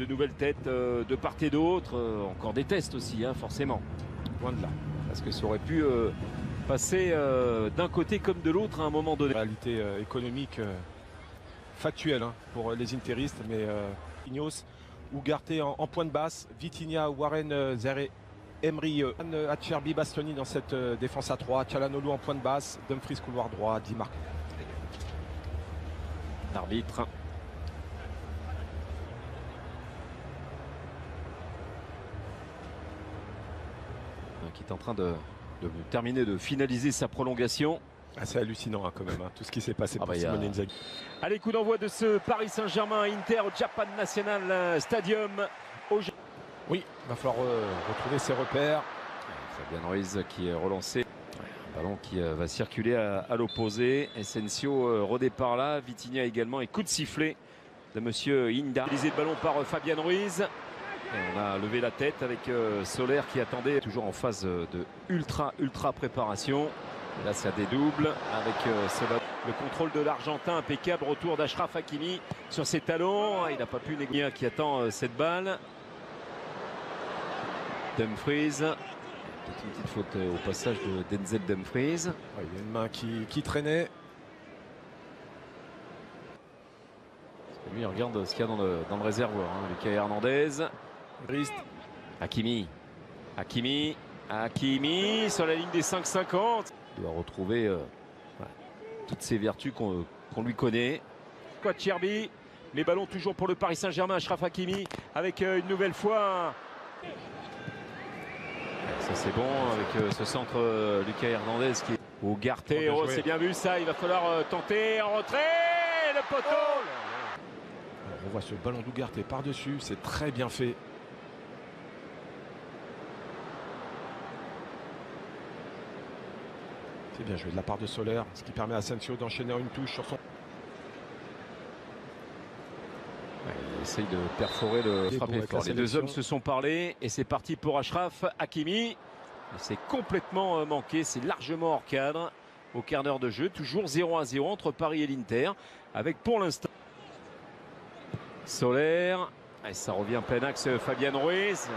De nouvelles têtes de part et d'autre, encore des tests aussi, hein, forcément. Loin de là. Parce que ça aurait pu passer d'un côté comme de l'autre à un moment donné. Réalité économique factuelle hein, pour les interistes, mais Ignos, Ugarte en pointe basse, Vitinha, Warren, Zeré, Emery, Acerbi, Bastoni dans cette défense à 3, Çalhanoğlu en pointe basse, Dumfries couloir droit, Di Marco. L'arbitre. Qui est en train de terminer, de finaliser sa prolongation. Ah, c'est hallucinant hein, quand même, hein, tout ce qui s'est passé pour Simone Inzaghi. Allez, coup d'envoi de ce Paris Saint-Germain-Inter au Japan National Stadium. Oui, il va falloir retrouver ses repères. Fabian Ruiz qui est relancé. Un ballon qui va circuler à l'opposé. Essensio redépart là. Vitinha également. Et coup de sifflet de monsieur Inda. Utilisé le ballon par Fabian Ruiz. Et on a levé la tête avec Soler qui attendait, toujours en phase de ultra préparation. Et là ça dédouble avec le contrôle de l'Argentin impeccable. Retour d'Achraf Hakimi sur ses talons. Il n'a pas pu négocier qui attend cette balle. Dumfries. Peut-être une petite faute au passage de Denzel Dumfries. Ouais, il y a une main qui traînait. Lui il regarde ce qu'il y a dans le réservoir. Hein. Lucas Hernandez. Hakimi sur la ligne des 5,50. Il doit retrouver toutes ces vertus qu'on lui connaît. Acerbi, les ballons toujours pour le Paris Saint-Germain. Achraf Hakimi avec une nouvelle fois. Ça c'est bon avec ce centre Lucas Hernandez qui est au Ugarte. Oh, c'est bien vu ça, il va falloir tenter en retrait. Le poteau. On voit ce ballon d'Ugarte par-dessus, c'est très bien fait. C'est bien joué de la part de Soler, ce qui permet à Asensio d'enchaîner une touche sur son... Il essaye de perforer le frappé fort. Les deux hommes se sont parlé et c'est parti pour Achraf Hakimi. C'est complètement manqué, c'est largement hors cadre au quart d'heure de jeu. Toujours 0-0 entre Paris et l'Inter avec pour l'instant Soler. Et ça revient plein axe Fabian Ruiz.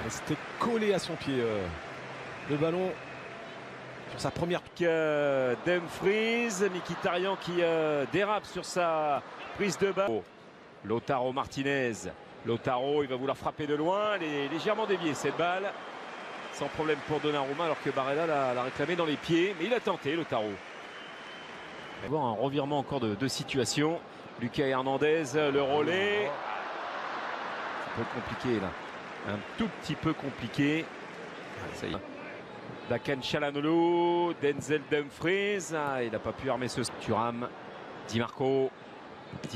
C'était collé à son pied. Le ballon sur sa première... Dumfries, Mkhitaryan qui dérape sur sa prise de balle. Lautaro Martinez. Lautaro, il va vouloir frapper de loin. Elle est légèrement déviée cette balle. Sans problème pour Donnarumma alors que Barella l'a réclamé dans les pieds. Mais il a tenté Lautaro. On va voir un revirement encore de situation. Lucas Hernandez, le relais. C'est un peu compliqué là. Un tout petit peu compliqué. Ça y est. Dakan Çalhanoğlu, Denzel Dumfries. Ah, il n'a pas pu armer ce Thuram. Di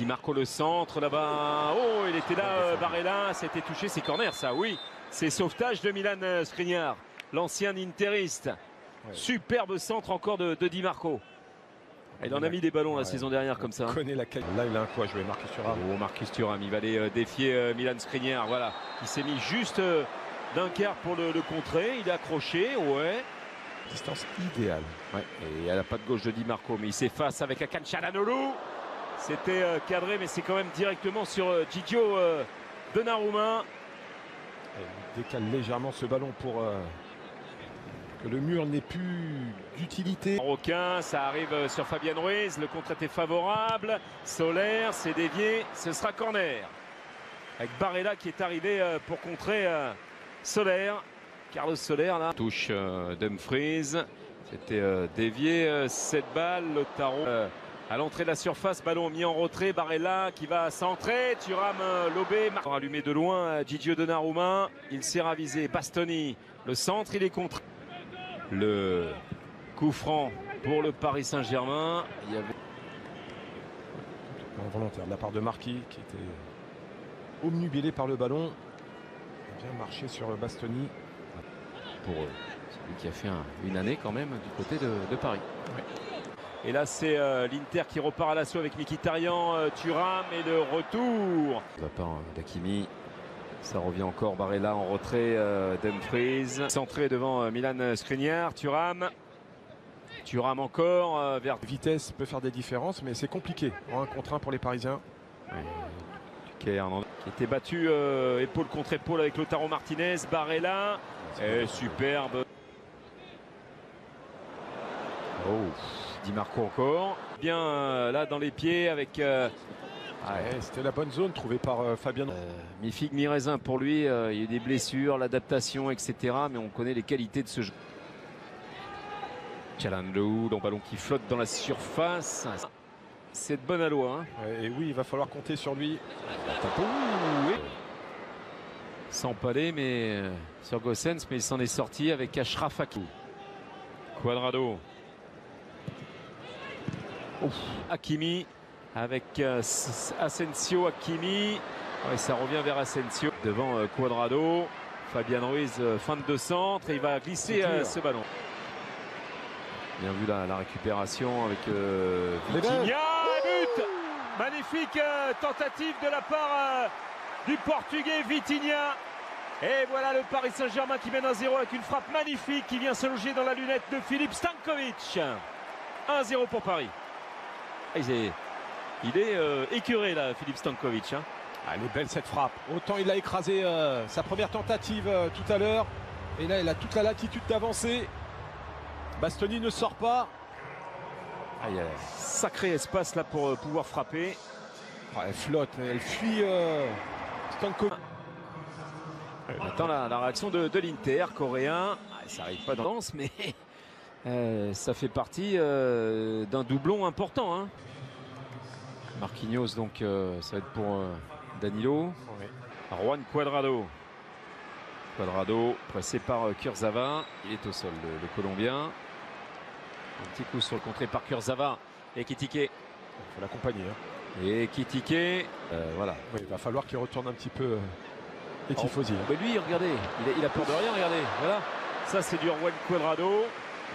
Marco le centre là-bas. Oh, il était là, Barella. C'était touché, c'est corner ça, oui. C'est sauvetage de Milan Skriniar, l'ancien interiste. Ouais. Superbe centre encore de Di Marco. Il en a mis des ballons la saison dernière comme ça. Connaît la qualité. Là, il a un coup à jouer, Marcus Thuram. Oh, Marcus Thuram, il va aller défier Milan Skriniar. Voilà, il s'est mis juste d'un quart pour le contrer. Il est accroché, ouais. Distance idéale. Ouais. Et à la patte gauche de Di Marco, mais il s'efface avec Dakan Çalhanoğlu. C'était cadré, mais c'est quand même directement sur Gigio Donnarumma. Il décale légèrement ce ballon pour que le mur n'ait plus d'utilité. Marocain, ça arrive sur Fabian Ruiz. Le contre était favorable. Soler, c'est dévié. Ce sera corner. Avec Barella qui est arrivé pour contrer Soler. Carlos Soler là. Touche Dumfries. C'était dévié cette balle. Lautaro à l'entrée de la surface. Ballon mis en retrait. Barella qui va centrer. Thuram lobé. Allumé de loin. Gigio Donnarumma. Il s'est ravisé. Bastoni. Le centre, il est contre. Le coup franc pour le Paris Saint-Germain. Il y avait volontaire de la part de Marquis qui était obnubilé par le ballon. Il a bien marché sur Bastoni. Pour celui qui a fait une année quand même du côté de Paris. Ouais. Et là c'est l'Inter qui repart à l'assaut avec Mkhitaryan, Thuram et le retour. De la part d'Hakimi. Ça revient encore, Barella en retrait, Dumfries. Centré devant Milan Skriniar, Thuram encore vers... Vitesse peut faire des différences, mais c'est compliqué en 1 contre 1 pour les Parisiens. Ouais. Hernandez qui était battu épaule contre épaule avec Lautaro Martinez. Barella, superbe. Oh, Di Marco encore. Bien là dans les pieds avec... C'était la bonne zone trouvée par Fabien. Mi-figue, mi-raisin pour lui. Il y a eu des blessures, l'adaptation, etc. Mais on connaît les qualités de ce jeu. Chalandou, le ballon qui flotte dans la surface. C'est de bonne aloi. Hein. Et oui, il va falloir compter sur lui. Oui. Sans palais, mais sur Gossens, mais il s'en est sorti avec Achraf Hakimi. Cuadrado. Hakimi avec Asensio. Hakimi. Ouais, ça revient vers Asensio. Devant Cuadrado. Fabian Ruiz, fin de centre. Et il va glisser ce ballon. Bien vu la récupération avec Vitinha. But! Magnifique tentative de la part du Portugais Vitinha. Et voilà le Paris Saint-Germain qui mène 1-0 avec une frappe magnifique qui vient se loger dans la lunette de Filip Stanković. 1-0 pour Paris. Il est écœuré là, Filip Stanković. Hein. Elle est belle cette frappe. Autant il a écrasé sa première tentative tout à l'heure. Et là, il a toute la latitude d'avancer. Bastoni ne sort pas. Il y a un sacré espace là pour pouvoir frapper. Elle flotte, elle fuit Stanković. On attend la réaction de l'Inter coréen. Ça n'arrive pas dans la danse, mais ça fait partie d'un doublon important. Hein. Marquinhos, donc ça va être pour Danilo. Oui. Juan Cuadrado. Cuadrado pressé par Kurzawa. Il est au sol, le Colombien. Un petit coup sur le contré par Kurzawa. Et Kitike. Il faut l'accompagner. Hein. Et Kitike. Voilà. Oui, il va falloir qu'il retourne un petit peu les tifosi. Mais lui, regardez, il a peur de rien, regardez. Voilà. Ça, c'est du Juan Cuadrado.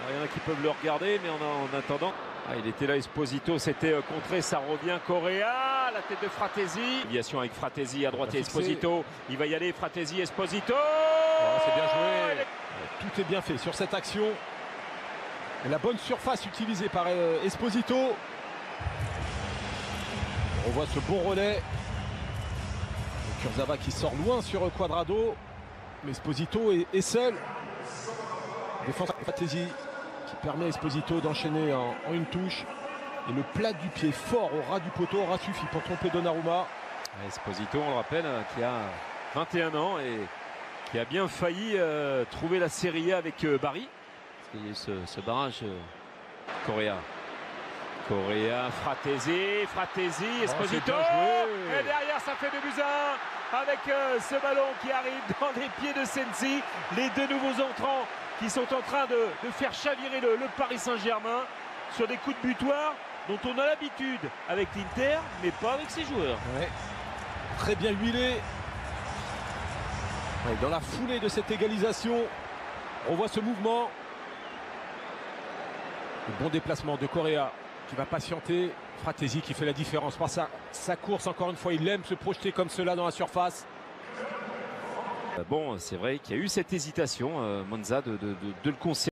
Il y en a qui peuvent le regarder, mais en attendant. Il était là, Esposito, c'était contré, ça revient Correa, la tête de Fratesi. Déviation avec Fratesi à droite et Esposito. Il va y aller, Fratesi, Esposito. C'est bien joué. Tout est bien fait sur cette action. La bonne surface utilisée par Esposito. On voit ce bon relais. Kurzawa qui sort loin sur Cuadrado. Mais Esposito est seul. Défense Fratesi qui permet à Esposito d'enchaîner en une touche. Et le plat du pied fort au ras du poteau aura suffi pour tromper Donnarumma. Esposito, on le rappelle, qui a 21 ans et qui a bien failli trouver la Serie A avec Bari. Parce qu'il y a eu ce barrage Correa. Correa, Fratesi, Esposito. Et derrière, ça fait 2-1 avec ce ballon qui arrive dans les pieds de Sensi. Les deux nouveaux entrants qui sont en train de faire chavirer le Paris Saint-Germain sur des coups de butoir dont on a l'habitude avec l'Inter, mais pas avec ses joueurs. Ouais. Très bien huilé. Ouais, dans la foulée de cette égalisation, on voit ce mouvement. Le bon déplacement de Correa qui va patienter. Fratesi qui fait la différence par sa course. Encore une fois, il aime se projeter comme cela dans la surface. Bon, c'est vrai qu'il y a eu cette hésitation, Monza, de le conserver.